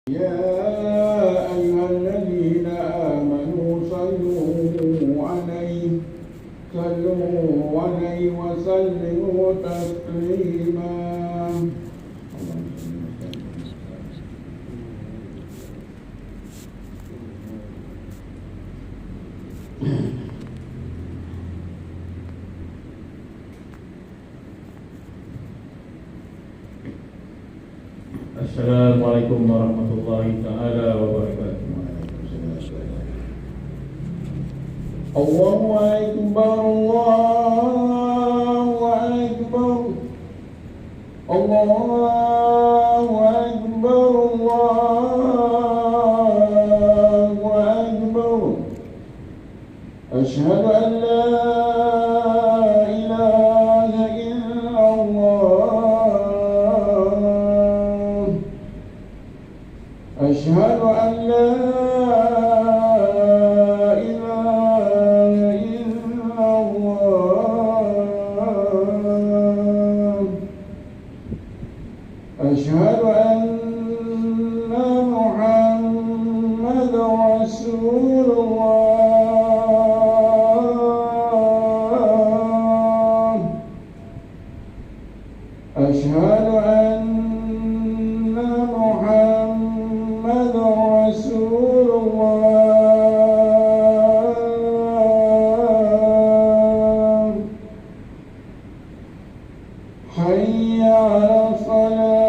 يا أيها الذين آمنوا صلوا عليه وسلموا تسليما. Assalamualaikum warahmatullahi ta'ala wabarakatuh. Allahu Akbar, Allahu Akbar, Allahu Akbar, Allahu Akbar. Asyhadu an la ilaha illallah. Asyhadu an la ilaha illallah. Asyhadu anna Muhammadar Rasulullah. Asyhadu anna Muhammadar Rasulullah. Hayya 'alal falah.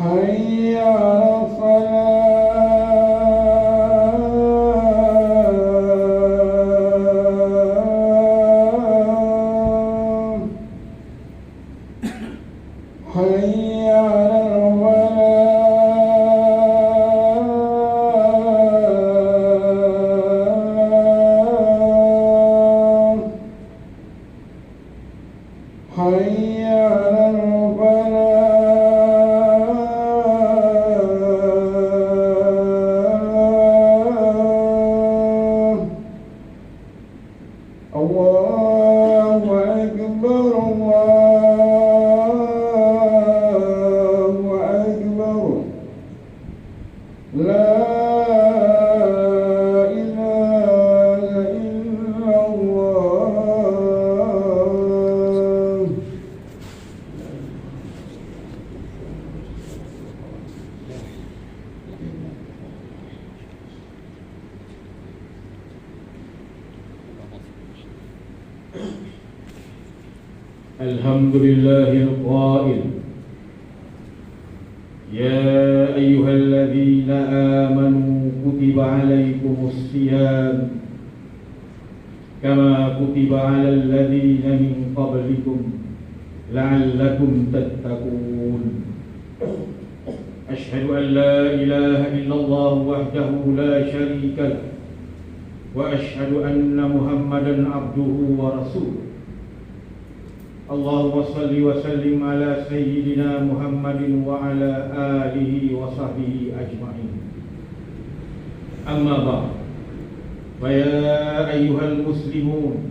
Hayya 'alal falah. Hayya 'alal falah. Hayya 'alal falah. Allahu Akbar, Allahu Akbar. La ilaha illallah. Alhamdulillahil qail. Ya ayyuhalladzina amanu kutiba alaikumus siyam kama kutiba alal ladzina min qablikum la'allakum tattaqun. Ashhadu an la ilaha illallah wahdahu la syarika lah wa ashhadu anna Muhammadan abduhu wa rasuluh. Allahumma salli wa sallim ala sayyidina Muhammadin wa ala alihi wa sahbihi ajma'in. Amma ba'd. Fa ya ayyuhal muslimun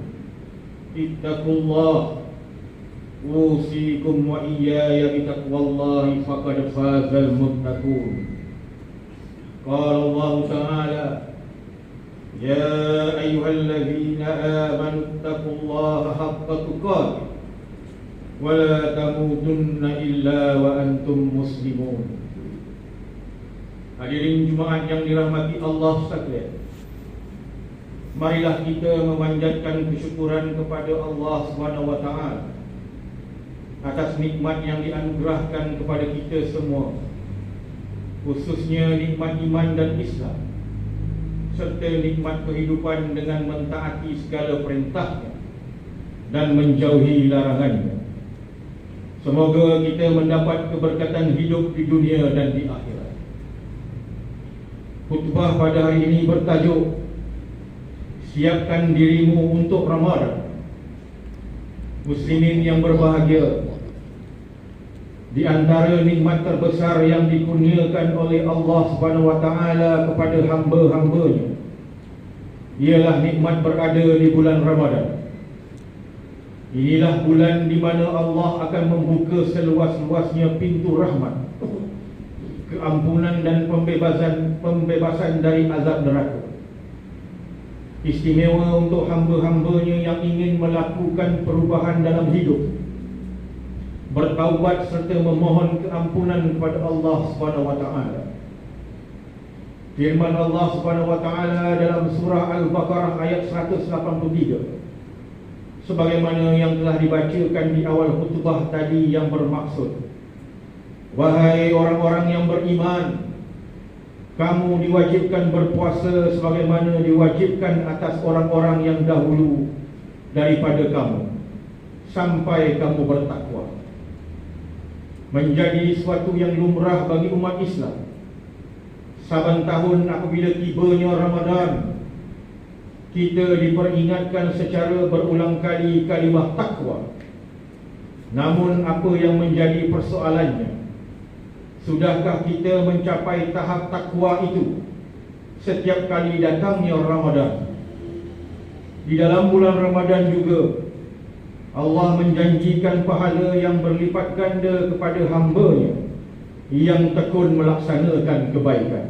ittaqullah usikum wa iyaya bitaqwallahi faqad fazal muttaqun. Qala Allah ta'ala ya ayyuhalladzina amanu ittaqullaha haqqa tuqatih wa la tamutunna illa wa antum muslimun. Hadirin Jumaat yang dirahmati Allah sekalian, marilah kita memanjatkan kesyukuran kepada Allah Subhanahu wa taala atas nikmat yang dianugerahkan kepada kita semua, khususnya nikmat iman dan Islam, serta nikmat kehidupan dengan mentaati segala perintahnya dan menjauhi larangannya. Semoga kita mendapat keberkatan hidup di dunia dan di akhirat. Khutbah pada hari ini bertajuk Siapkan dirimu untuk Ramadan. Muslimin yang berbahagia, di antara nikmat terbesar yang dikurniakan oleh Allah Subhanahu wa taala kepada hamba-hambanya ialah nikmat berada di bulan Ramadan. Inilah bulan di mana Allah akan membuka seluas-luasnya pintu rahmat, keampunan dan pembebasan dari azab neraka. Istimewa untuk hamba-hambanya yang ingin melakukan perubahan dalam hidup, bertaubat serta memohon keampunan kepada Allah SWT. Firman Allah SWT dalam surah Al-Baqarah ayat 183, sebagaimana yang telah dibacakan di awal khutbah tadi, yang bermaksud, wahai orang-orang yang beriman, kamu diwajibkan berpuasa sebagaimana diwajibkan atas orang-orang yang dahulu daripada kamu, sampai kamu bertakwa. Menjadi suatu yang lumrah bagi umat Islam, saban tahun apabila tibanya Ramadan, kita diperingatkan secara berulang kali kalimah takwa. Namun apa yang menjadi persoalannya, sudahkah kita mencapai tahap takwa itu setiap kali datangnya Ramadan? Di dalam bulan Ramadan juga Allah menjanjikan pahala yang berlipat ganda kepada hamba-Nya yang tekun melaksanakan kebaikan.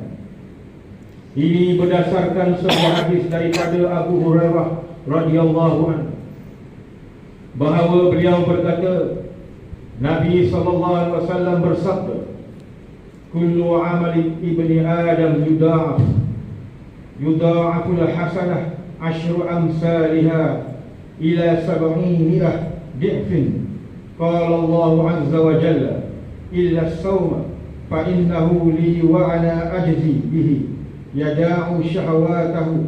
Ini berdasarkan sebuah hadis daripada Abu Hurairah radhiyallahu anhu, bahawa beliau berkata, Nabi SAW bersabda, kullu amali ibni Adam yudha'aful hasanah ashru amsalha ila 700 di'fin. Qala Allah azza wa jalla, illa as-sawma fa innahu li wa ana ajzi bihi yada'u syahwatahu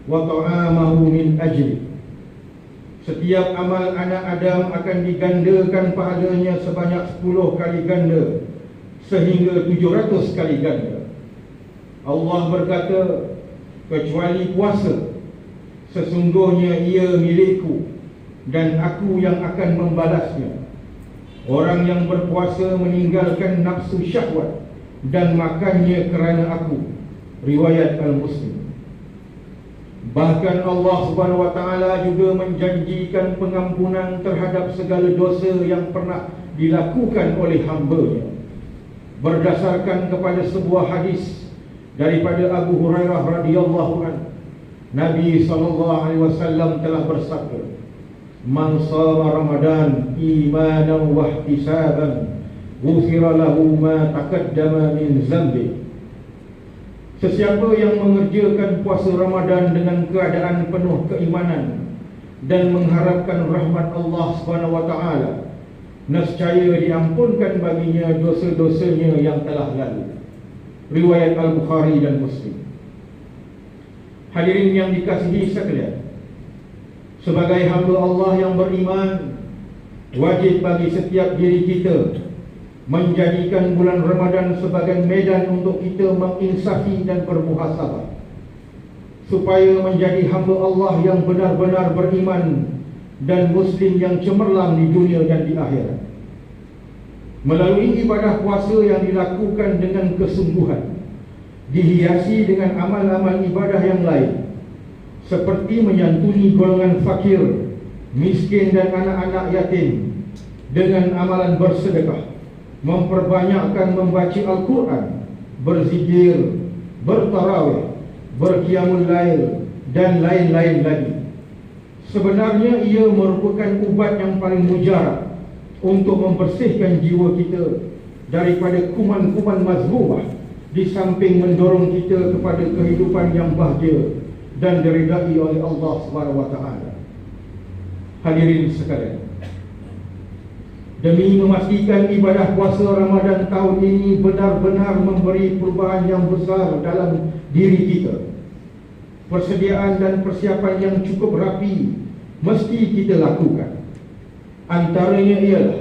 wa ta'amahu min ajli. Setiap amal anak Adam akan digandakan pahalanya sebanyak 10 kali ganda, sehingga 700 kali ganda. Allah berkata, kecuali puasa, sesungguhnya ia milikku dan aku yang akan membalasnya. Orang yang berpuasa meninggalkan nafsu syahwat dan makannya kerana aku. Riwayat Al-Muslim. Bahkan Allah Subhanahu wa taala juga menjanjikan pengampunan terhadap segala dosa yang pernah dilakukan oleh hamba-Nya. Berdasarkan kepada sebuah hadis daripada Abu Hurairah radhiyallahu anhu, Nabi SAW telah bersabda, man shama Ramadan imanan wa ihtisaban ghufira lahu ma taqaddama min zambi. Sesiapa yang mengerjakan puasa Ramadan dengan keadaan penuh keimanan dan mengharapkan rahmat Allah Subhanahu wa taala, nescaya diampunkan baginya dosa-dosanya yang telah lalu. Riwayat Al-Bukhari dan Muslim. Hadirin yang dikasihi sekalian, sebagai hamba Allah yang beriman, wajib bagi setiap diri kita menjadikan bulan Ramadan sebagai medan untuk kita menginsafi dan bermuhasabah, supaya menjadi hamba Allah yang benar-benar beriman dan Muslim yang cemerlang di dunia dan di akhirat. Melalui ibadah puasa yang dilakukan dengan kesungguhan, dihiasi dengan amal-amal ibadah yang lain, seperti menyantuni golongan fakir, miskin dan anak-anak yatim, dengan amalan bersedekah, memperbanyakkan membaca Al-Quran, berzikir, bertarawih, berqiyamul lail, dan lain-lain lagi. Sebenarnya ia merupakan ubat yang paling mujarab untuk membersihkan jiwa kita daripada kuman-kuman mazmumah, di samping mendorong kita kepada kehidupan yang bahagia dan diridai oleh Allah SWT. Hadirin sekalian, demi memastikan ibadah puasa Ramadan tahun ini benar-benar memberi perubahan yang besar dalam diri kita, persediaan dan persiapan yang cukup rapi mesti kita lakukan. Antaranya ialah,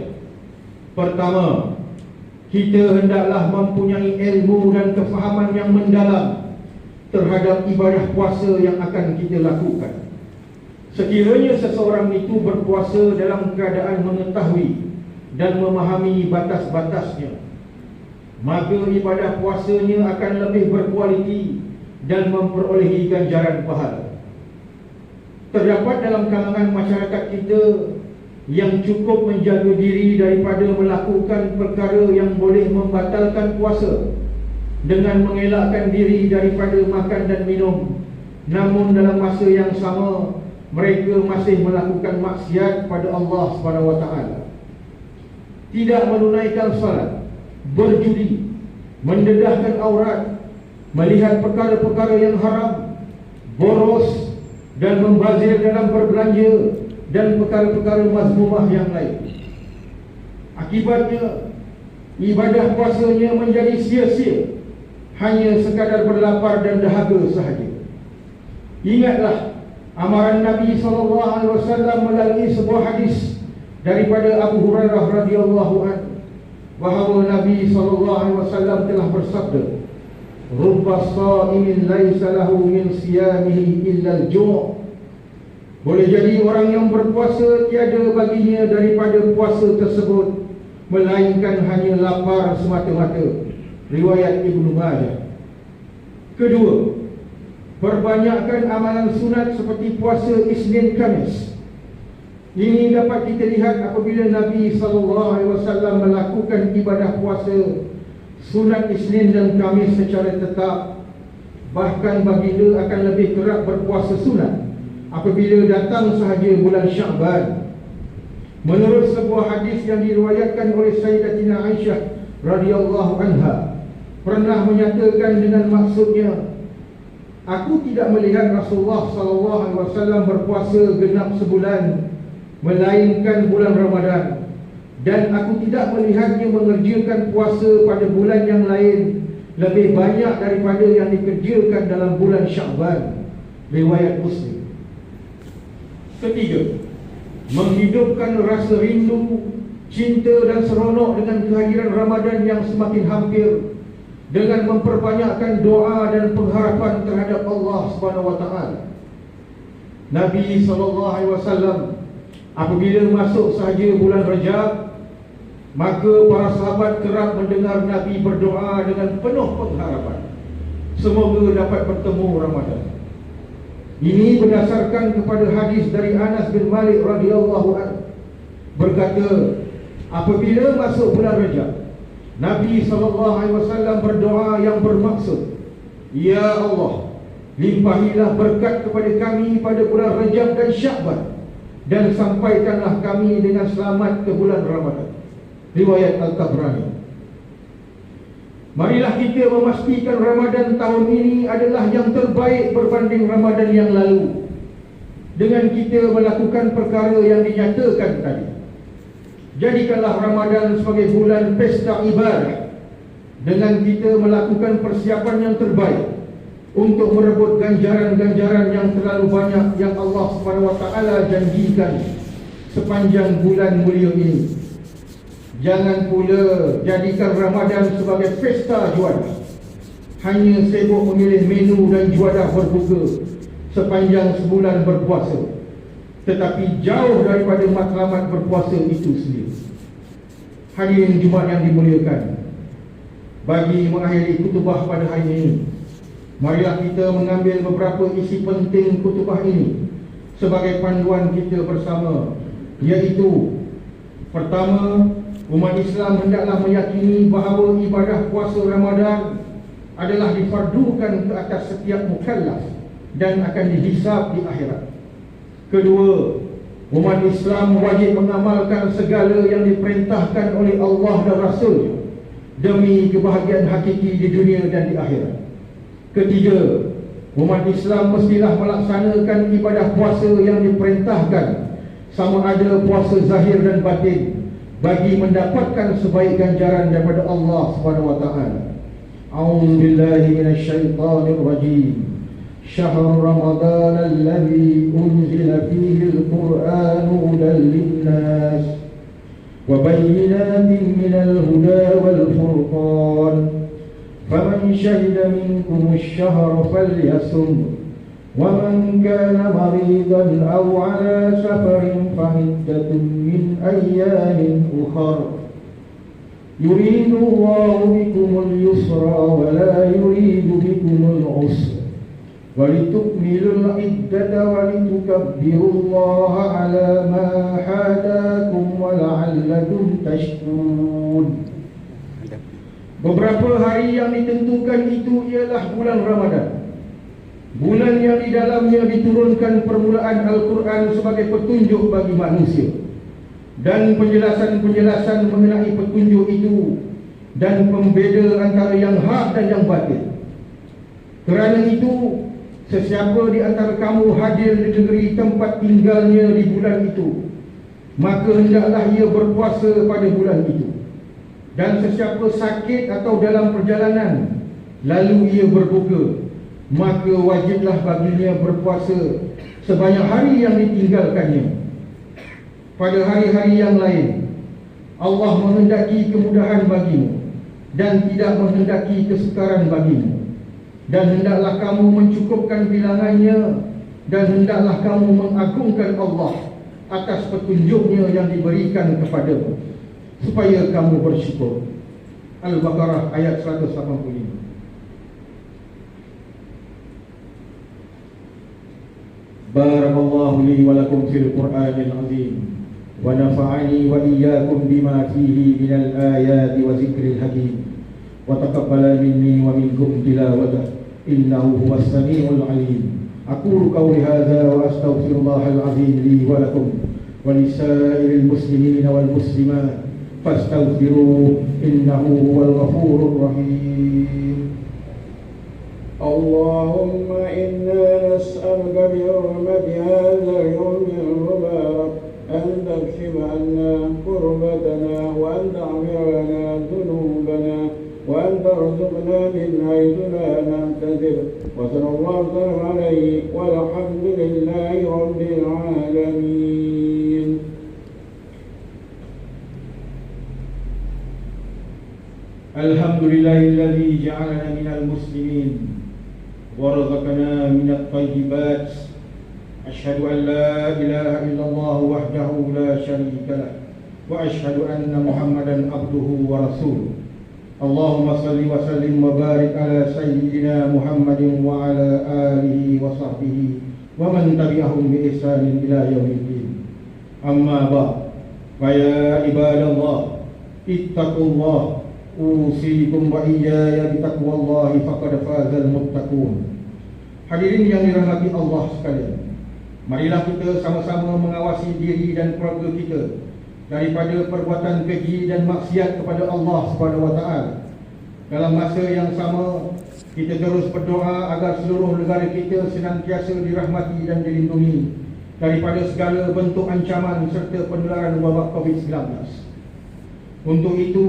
pertama, kita hendaklah mempunyai ilmu dan kefahaman yang mendalam terhadap ibadah puasa yang akan kita lakukan. Sekiranya seseorang itu berpuasa dalam keadaan mengetahui dan memahami batas-batasnya, maka ibadah puasanya akan lebih berkualiti dan memperolehi ganjaran pahala. Terdapat dalam kalangan masyarakat kita yang cukup menjaga diri daripada melakukan perkara yang boleh membatalkan puasa dengan mengelakkan diri daripada makan dan minum, namun dalam masa yang sama mereka masih melakukan maksiat pada Allah SWT. Tidak menunaikan salat, berjudi, mendedahkan aurat, melihat perkara-perkara yang haram, boros dan membazir dalam berbelanja dan perkara-perkara mazmumah yang lain. Akibatnya ibadah puasanya menjadi sia-sia, hanya sekadar berlapar dan dahaga sahaja. Ingatlah amaran Nabi SAW melalui sebuah hadis daripada Abu Hurairah radhiyallahu anhu, bahawa Nabi SAW telah bersabda, "Rubba sha'imin laisa lahu min siyamihi illa al-ju'." Boleh jadi orang yang berpuasa tiada baginya daripada puasa tersebut melainkan hanya lapar semata-mata. Riwayat Ibnu Majah. Kedua, perbanyakkan amalan sunat seperti puasa Isnin Khamis. Ini dapat kita lihat apabila Nabi SAW melakukan ibadah puasa sunat Isnin dan Khamis secara tetap. Bahkan baginda akan lebih kerap berpuasa sunat apabila datang sahaja bulan Sya'ban. Menurut sebuah hadis yang diriwayatkan oleh Sayyidatina Aisyah radhiyallahu anha, pernah menyatakan dengan maksudnya, "Aku tidak melihat Rasulullah SAW berpuasa genap sebulan melainkan bulan Ramadan, dan aku tidak melihatnya mengerjakan puasa pada bulan yang lain lebih banyak daripada yang dikerjakan dalam bulan Sya'ban." Riwayat Muslim. Ketiga, menghidupkan rasa rindu, cinta dan seronok dengan kehadiran Ramadan yang semakin hampir dengan memperbanyakkan doa dan pengharapan terhadap Allah SWT. Nabi SAW apabila masuk sahaja bulan Rajab, maka para sahabat kerap mendengar Nabi berdoa dengan penuh pengharapan semoga dapat bertemu Ramadan. Ini berdasarkan kepada hadis dari Anas bin Malik radhiyallahu anhu, berkata, apabila masuk bulan Rajab, Nabi SAW berdoa yang bermaksud, "Ya Allah, limpahilah berkat kepada kami pada bulan Rajab dan Sya'ban, dan sampaikanlah kami dengan selamat ke bulan Ramadan." Riwayat Al-Tabrani. Marilah kita memastikan Ramadan tahun ini adalah yang terbaik berbanding Ramadan yang lalu, dengan kita melakukan perkara yang dinyatakan tadi. Jadikanlah Ramadan sebagai bulan pesta ibadah, dengan kita melakukan persiapan yang terbaik untuk merebut ganjaran-ganjaran yang terlalu banyak yang Allah SWT janjikan sepanjang bulan mulia ini. Jangan pula jadikan Ramadan sebagai pesta juadah, hanya sibuk memilih menu dan juadah berbuka sepanjang sebulan berpuasa, tetapi jauh daripada matlamat berpuasa itu sendiri. Hadirin Jumaat yang dimuliakan, bagi mengakhiri khutbah pada hari ini, marilah kita mengambil beberapa isi penting khutbah ini sebagai panduan kita bersama, iaitu pertama, umat Islam hendaklah meyakini bahawa ibadah puasa Ramadan adalah difardukan ke atas setiap mukallaf dan akan dihisab di akhirat. Kedua, umat Islam wajib mengamalkan segala yang diperintahkan oleh Allah dan Rasul demi kebahagiaan hakiki di dunia dan di akhirat. Ketiga, umat Islam mestilah melaksanakan ibadah puasa yang diperintahkan, sama ada puasa zahir dan batin, bagi mendapatkan sebaik ganjaran daripada Allah SWT. A'udzu billahi minasyaitonir rajim. Syahrul Ramadan alladzi unzila fihi al-Qur'anu hudan lin-nas wa bayyinatin minal huda wal furqan. Faman syahida minkum asy-syahra falyasum. وَمَنْ كَانَ مَرِيضًا أَوْ عَلَى سَفَرٍ فَعِدَّةٌ مِّنْ أَيَّامٍ أُخَرَ يُرِيدُ اللَّهُ بِكُمُ الْيُسْرَ وَلَا يُرِيدُ بِكُمُ الْعُسْرَ ولتكملوا العدة ولتكبروا الله على ما هداكم ولعلكم تشكرون. Beberapa hari yang ditentukan itu ialah bulan Ramadan, bulan yang di dalamnya diturunkan permulaan Al-Quran sebagai petunjuk bagi manusia, dan penjelasan-penjelasan mengenai petunjuk itu dan pembeda antara yang hak dan yang batil. Kerana itu, sesiapa di antara kamu hadir di negeri tempat tinggalnya di bulan itu, maka hendaklah ia berpuasa pada bulan itu. Dan sesiapa sakit atau dalam perjalanan lalu ia berbuka, maka wajiblah baginya berpuasa sebanyak hari yang ditinggalkannya. Pada hari-hari yang lain, Allah menghendaki kemudahan bagimu dan tidak menghendaki kesukaran bagimu. Dan hendaklah kamu mencukupkan bilangannya, dan hendaklah kamu mengagungkan Allah atas petunjuknya yang diberikan kepadamu, supaya kamu bersyukur. Al-Baqarah ayat 185. Barakallahu li wa lakum fil Qur'anil azim, wa nafa'ani wa iyyakum bima fihi minal ayati wa zikril hakim, wa taqabbala minni wa minkum tilawatah, innahu huwas samiul alim. Aqulu qawli hadza wa astaghfirullahal azim li wa lakum wa lisairil muslimin wal muslimat fastaghfiruhu innahu huwal ghafurur rahim. اللهم إنا نسألك بحرمة هذا اليوم المبارك أن تكشف عنا كربتنا وأن تغفر لنا ذنوبنا وأن ترزقنا من حيث لا نحتسب وصلى الله عليه والحمد لله رب العالمين. Alhamdulillahilladzi ja'alana minal muslimin ورزقنا من الطيبات. أشهد أن لا إله إلا الله وحده لا شريك له وأشهد أن محمدا عبده ورسوله. اللهم صل وسلم وبارك على سيدنا محمد وعلى آله وصحبه ومن تبعهم بإحسان إلى يوم الدين. أما بعد، فيا عباد الله اتقوا الله، أوصيكم وإياي بتقوى الله فقد فاز المتقون. Hadirin yang dirahmati Allah sekalian, marilah kita sama-sama mengawasi diri dan keluarga kita daripada perbuatan keji dan maksiat kepada Allah SWT. Dalam masa yang sama, kita terus berdoa agar seluruh negara kita senantiasa dirahmati dan dilindungi daripada segala bentuk ancaman serta penularan wabak COVID-19. Untuk itu,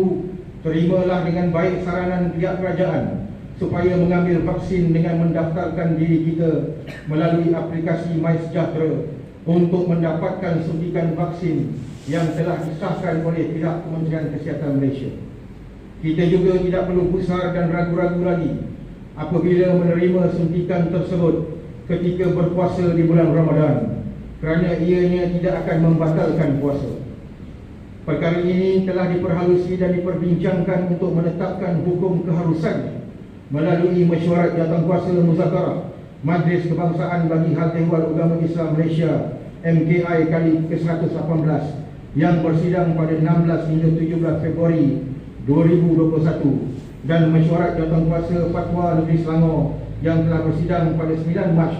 terimalah dengan baik saranan pihak kerajaan supaya mengambil vaksin dengan mendaftarkan diri kita melalui aplikasi MySejahtera untuk mendapatkan suntikan vaksin yang telah disahkan oleh pihak Kementerian Kesihatan Malaysia. Kita juga tidak perlu pusar dan ragu-ragu lagi apabila menerima suntikan tersebut ketika berpuasa di bulan Ramadan, kerana ianya tidak akan membatalkan puasa. Perkara ini telah diperhalusi dan diperbincangkan untuk menetapkan hukum keharusannya melalui mesyuarat jawatankuasa muzakarah Majlis Kebangsaan bagi Hal Ehwal Agama Islam Malaysia MKI kali ke-118 yang bersidang pada 16 hingga 17 Februari 2021 dan mesyuarat jawatankuasa Fatwa Negeri Selangor yang telah bersidang pada 9 Mac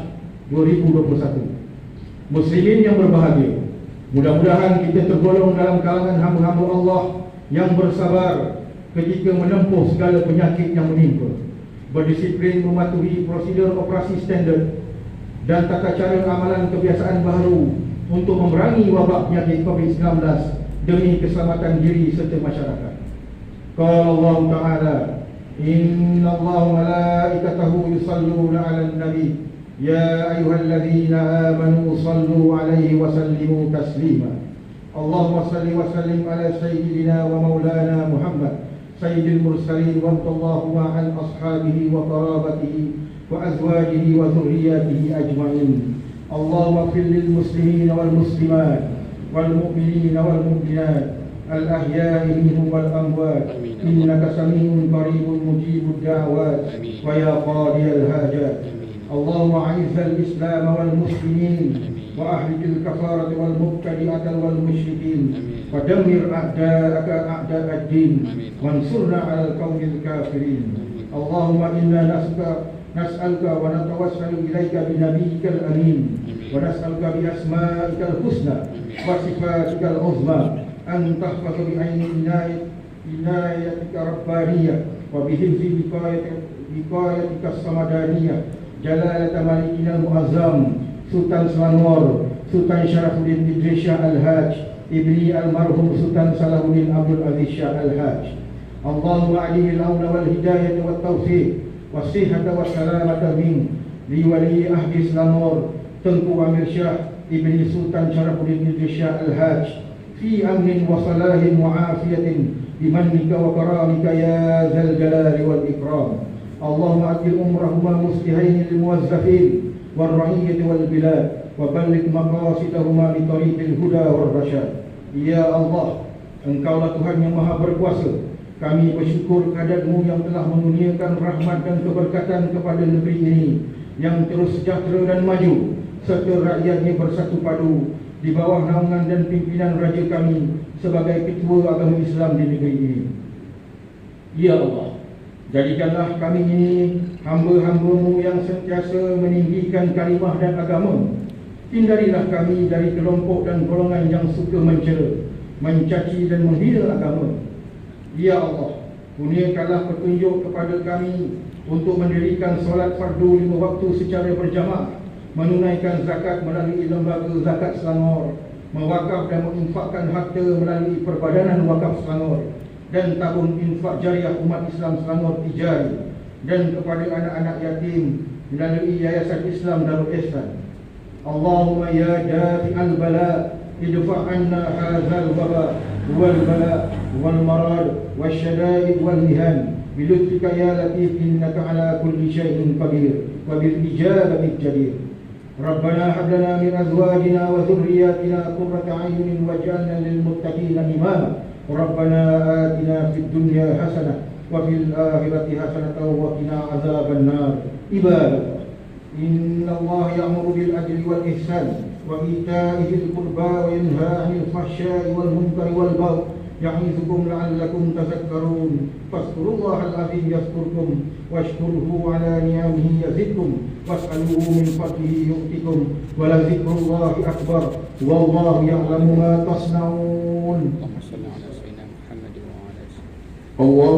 2021. Muslimin yang berbahagia, mudah-mudahan kita tergolong dalam kalangan hamba-hamba Allah yang bersabar ketika menempuh segala penyakit yang menimpa, berdisiplin mematuhi prosedur operasi standard dan tata cara amalan kebiasaan baharu untuk memerangi wabak penyakit COVID-19 demi keselamatan diri serta masyarakat. Qala Allah Ta'ala, Inna Allah malaikatahu yusalluna 'alan nabi ya ayyuhalladzina amanu sallu 'alaihi wa sallimu taslima. Allahumma salli wa sallim ala sayyidina wa maulana Muhammad سيد المرسلين وارض اللهم عن أصحابه وقرابته وأزواجه وذرياته أجمعين. اللهم اغفر للمسلمين والمسلمات والمؤمنين والمؤمنات الأحياء منهم والأموات إنك سميع قريب مجيب الدعوات ويا قاضي الحاجات. اللهم أعز الإسلام والمسلمين وأهلك الكفارة والمبتدئة والمشركين ودمر أعداءك أعداء الدين وانصرنا على القوم الكافرين. اللهم إنا نسألك ونتوسل إليك بنبيك الأمين ونسألك بأسمائك الحسنى وصفاتك العظمى أن تحفظ بعين عنايتك ربانية وبحفظ وقايتك الصمدانية جلالة ملكنا المعظم Sultan Selangor, Sultan Syarafuddin Idris Shah Al-Haj, ibni almarhum Sultan Salahuddin Abdul Aziz Shah Al-Haj. Allahumma alihi al-auna wal-hidayah wal-tawfiq was-sihhata was-salamata min liwali ahdi Selangor Tengku Amir Shah ibni Sultan Syarafuddin Idris Shah Al-Haj fi amnin wa salahin wa afiyatin bimannika wa karamika ya zal jalali wal ikram. Allahumma adil umrahuma muslihaini lil-muwazzafin والرعية والبلاد وبلغ مقاصدهما بطريق الهدى والرشاد. Ya Allah, Engkaulah Tuhan yang Maha Berkuasa. Kami bersyukur kehadirat-Mu yang telah menurunkan rahmat dan keberkatan kepada negeri ini yang terus sejahtera dan maju, serta rakyatnya bersatu padu di bawah naungan dan pimpinan Raja kami sebagai ketua agama Islam di negeri ini. Ya Allah, jadikanlah kami ini hamba-hamba-Mu yang sentiasa meninggikan kalimah dan agama. Hindarilah kami dari kelompok dan golongan yang suka mencela, mencaci dan menghina agama. Ya Allah, kurniakanlah petunjuk kepada kami untuk mendirikan solat fardu 5 waktu secara berjamaah, menunaikan zakat melalui lembaga zakat Selangor, mewakaf dan menginfakkan harta melalui Perbadanan Wakaf Selangor dan tabung infak jariah umat Islam Selangor Tijari, dan kepada anak-anak yatim melalui Yayasan Islam Darul Ihsan. Allahumma ya dafi'al bala idfa' anna hadzal waba wal bala wal marad wasyada'id wal mihan bilutfika ya latif innaka ala kulli syai'in qadir wa bil ijabati jadir. Rabbana hab lana min azwajina wa dhurriyyatina qurrata a'yunin waj'alna lil muttaqina imama. Rabbana atina fid dunya hasanah wa fil akhirati hasanatan wa qina azaban nar. Ibadah, inna Allah ya'muru bil adli wal ihsan wa ita'i dzil qurba wa yanha 'anil fahsya'i wal munkari wal baghi ya'izukum la'allakum tadhakkarun. Fadhkurullahal 'azim yadhkurkum washkuruhu 'ala ni'amihi yazidkum was'aluhu min fadlihi yu'tikum wa la dzikrullahi akbar wallahu ya'lamu ma tasna'un. Allah